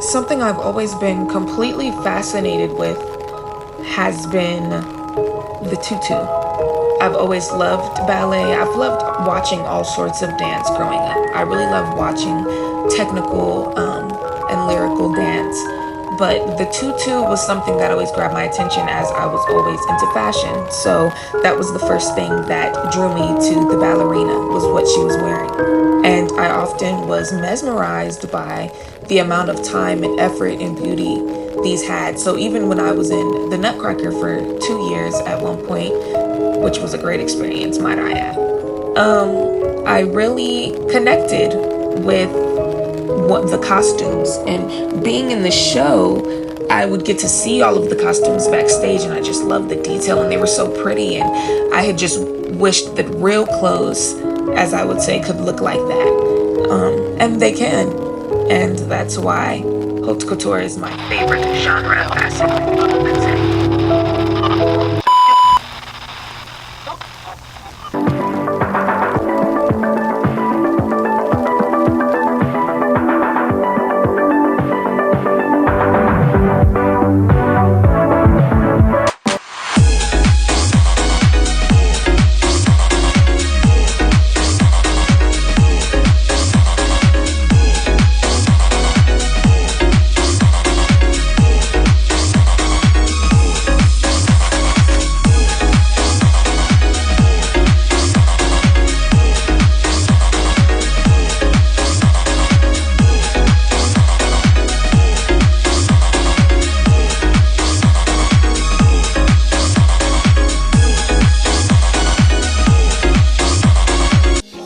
Something I've always been completely fascinated with has been the tutu. I've always loved ballet. I've loved watching all sorts of dance growing up. I really love watching technical and lyrical dance. But the tutu was something that always grabbed my attention as I was always into fashion. So that was the first thing that drew me to the ballerina, was what she was wearing. And I often was mesmerized by the amount of time and effort and beauty these had. So even when I was in the Nutcracker for 2 years at one point, which was a great experience, might I add, I really connected with the costumes, and being in the show, I would get to see all of the costumes backstage, and I just loved the detail, and they were so pretty, and I had just wished that real clothes, as I would say, could look like that, and they can, and that's why haute couture is my favorite genre of fashion.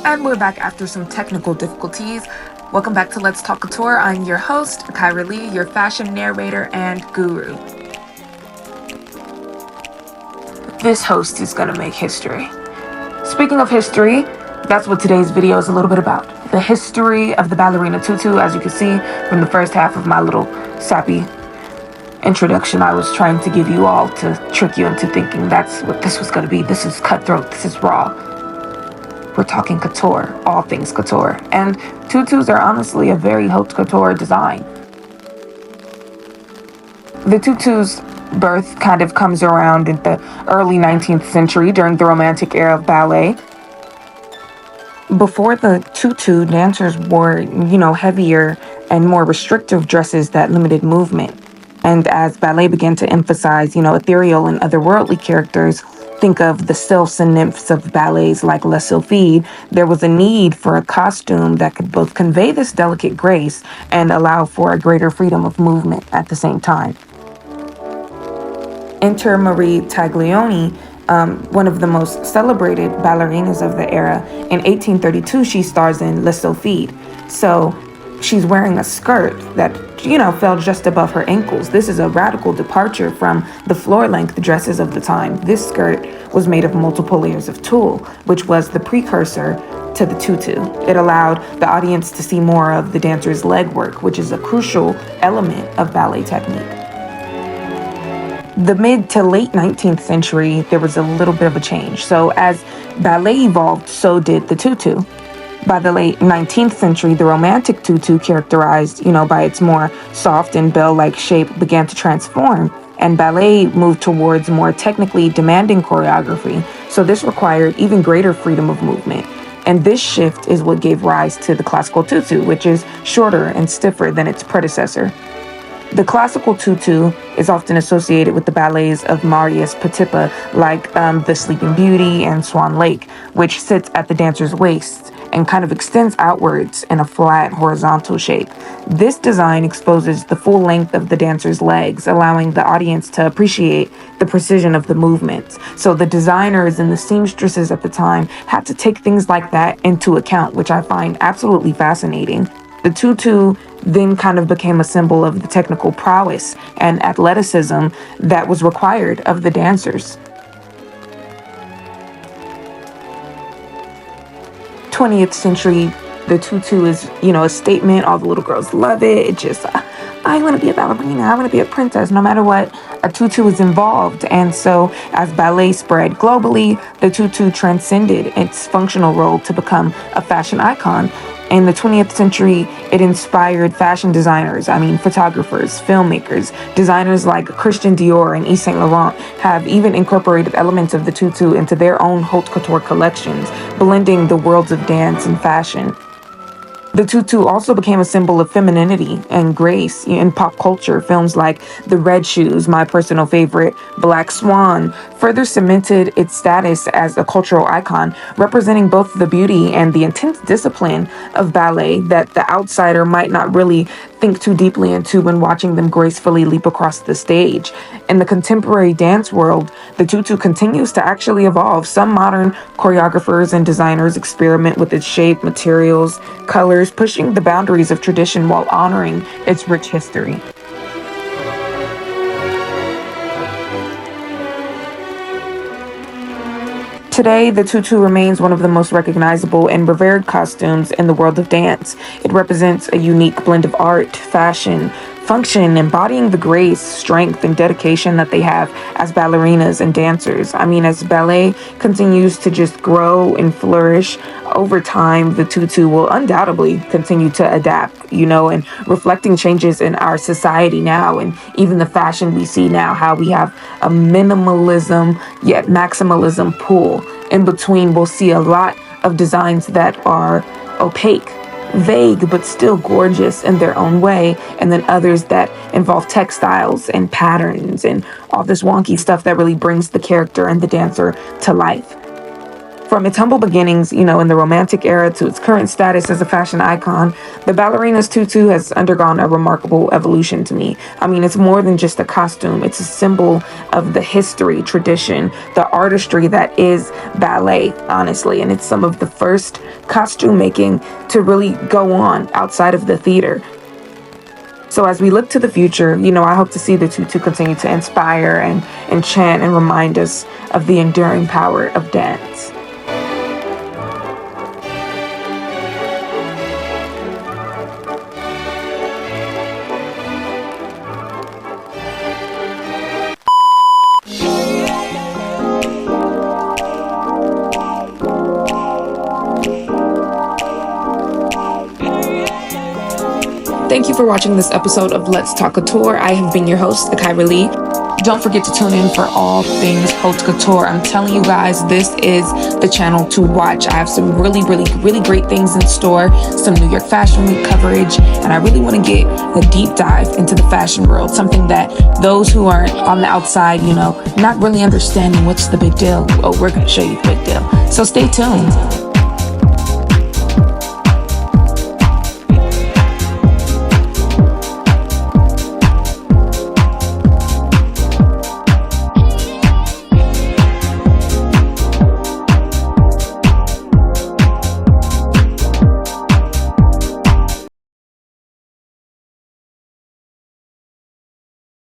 And we're back after some technical difficulties. Welcome back to Let's Talk Couture. I'm your host, Akira Leigh, your fashion narrator and guru. This host is gonna make history. Speaking of history, that's what today's video is a little bit about. The history of the Ballerina Tutu. As you can see from the first half of my little sappy introduction, I was trying to give you all to trick you into thinking that's what this was gonna be. This is cutthroat, this is raw. We're talking couture, all things couture. And tutus are honestly a very haute couture design. The tutu's birth kind of comes around in the early 19th century during the Romantic era of ballet. Before the tutu, dancers wore, heavier and more restrictive dresses that limited movement. And as ballet began to emphasize, ethereal and otherworldly characters, think of the sylphs and nymphs of ballets like Les Sylphides, there was a need for a costume that could both convey this delicate grace and allow for a greater freedom of movement at the same time. Enter Marie Taglioni, one of the most celebrated ballerinas of the era. In 1832, she stars in Les Sylphides. So she's wearing a skirt that, fell just above her ankles. This is a radical departure from the floor-length dresses of the time. This skirt was made of multiple layers of tulle, which was the precursor to the tutu. It allowed the audience to see more of the dancer's leg work, which is a crucial element of ballet technique. The mid to late 19th century, there was a little bit of a change. So as ballet evolved, so did the tutu. By the late 19th century, the romantic tutu, characterized, by its more soft and bell-like shape, began to transform, and ballet moved towards more technically demanding choreography. So this required even greater freedom of movement. And this shift is what gave rise to the classical tutu, which is shorter and stiffer than its predecessor. The classical tutu is often associated with the ballets of Marius Petipa, like The Sleeping Beauty and Swan Lake, which sits at the dancer's waist and kind of extends outwards in a flat horizontal shape. This design exposes the full length of the dancer's legs, allowing the audience to appreciate the precision of the movements. So the designers and the seamstresses at the time had to take things like that into account, which I find absolutely fascinating. The tutu then kind of became a symbol of the technical prowess and athleticism that was required of the dancers. 20th century, the tutu is, a statement. All the little girls love it. It just, I want to be a ballerina. I want to be a princess. No matter what, a tutu is involved. And so as ballet spread globally, the tutu transcended its functional role to become a fashion icon. In the 20th century, it inspired fashion designers, photographers, filmmakers. Designers like Christian Dior and Yves Saint Laurent have even incorporated elements of the tutu into their own haute couture collections, blending the worlds of dance and fashion. The tutu also became a symbol of femininity and grace in pop culture. Films like The Red Shoes, my personal favorite, Black Swan, further cemented its status as a cultural icon, representing both the beauty and the intense discipline of ballet that the outsider might not really think too deeply into when watching them gracefully leap across the stage. In the contemporary dance world, the tutu continues to actually evolve. Some modern choreographers and designers experiment with its shape, materials, colors, pushing the boundaries of tradition while honoring its rich history. Today, the tutu remains one of the most recognizable and revered costumes in the world of dance. It represents a unique blend of art, fashion, function, embodying the grace, strength, and dedication that they have as ballerinas and dancers. As ballet continues to just grow and flourish over time, the tutu will undoubtedly continue to adapt, and reflecting changes in our society now and even the fashion we see now, how we have a minimalism yet maximalism pull. In between, we'll see a lot of designs that are opaque, vague, but still gorgeous in their own way, and then others that involve textiles and patterns and all this wonky stuff that really brings the character and the dancer to life. From its humble beginnings, in the Romantic era to its current status as a fashion icon, the ballerina's tutu has undergone a remarkable evolution to me. It's more than just a costume. It's a symbol of the history, tradition, the artistry that is ballet, honestly. And it's some of the first costume making to really go on outside of the theater. So as we look to the future, I hope to see the tutu continue to inspire and enchant and remind us of the enduring power of dance. Thank you for watching this episode of Let's Talk Couture. I have been your host, Akira Leigh. Don't forget to tune in for all things haute couture. I'm telling you guys, this is the channel to watch. I have some really great things in store, some New York Fashion Week coverage, and I really want to get a deep dive into the fashion world, something that those who are on the outside, not really understanding what's the big deal. Oh, we're going to show you the big deal. So stay tuned.